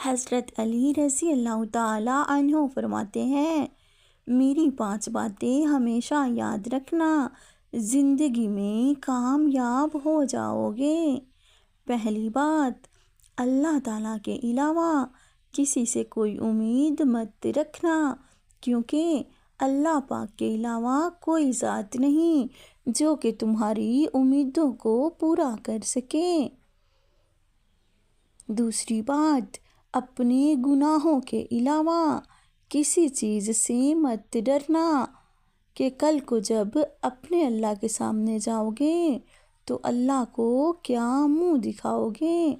حضرت علی رضی اللہ تعالیٰ عنہ فرماتے ہیں، میری 5 باتیں ہمیشہ یاد رکھنا، زندگی میں کامیاب ہو جاؤ گے۔ پہلی بات، اللہ تعالیٰ کے علاوہ کسی سے کوئی امید مت رکھنا، کیونکہ اللہ پاک کے علاوہ کوئی ذات نہیں جو کہ تمہاری امیدوں کو پورا کر سکے۔ دوسری بات، اپنے گناہوں کے علاوہ کسی چیز سے مت ڈرنا کہ کل کو جب اپنے اللہ کے سامنے جاؤ گے تو اللہ کو کیا منہ دکھاؤ گے۔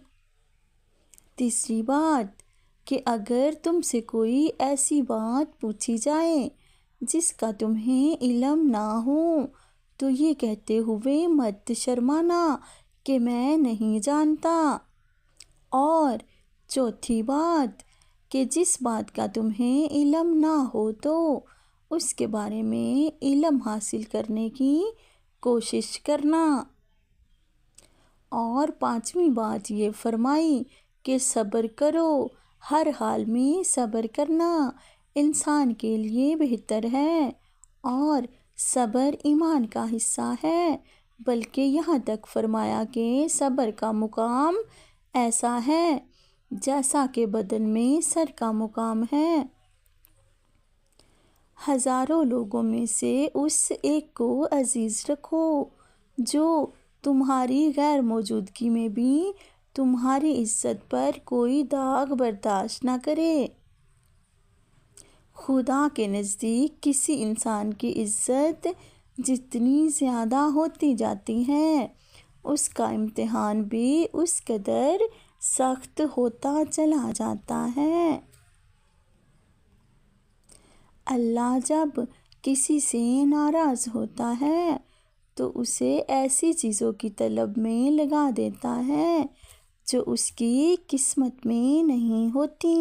تیسری بات کہ اگر تم سے کوئی ایسی بات پوچھی جائے جس کا تمہیں علم نہ ہو تو یہ کہتے ہوئے مت شرمانا کہ میں نہیں جانتا۔ اور چوتھی بات کہ جس بات کا تمہیں علم نہ ہو تو اس کے بارے میں علم حاصل کرنے کی کوشش کرنا۔ اور 5ویں بات یہ فرمائی کہ صبر کرو، ہر حال میں صبر کرنا انسان کے لیے بہتر ہے، اور صبر ایمان کا حصہ ہے، بلکہ یہاں تک فرمایا کہ صبر کا مقام ایسا ہے جیسا کہ بدن میں سر کا مقام ہے۔ ہزاروں لوگوں میں سے اس ایک کو عزیز رکھو جو تمہاری غیر موجودگی میں بھی تمہاری عزت پر کوئی داغ برداشت نہ کرے۔ خدا کے نزدیک کسی انسان کی عزت جتنی زیادہ ہوتی جاتی ہے، اس کا امتحان بھی اس قدر سخت ہوتا چلا جاتا ہے۔ اللہ جب کسی سے ناراض ہوتا ہے تو اسے ایسی چیزوں کی طلب میں لگا دیتا ہے جو اس کی قسمت میں نہیں ہوتی۔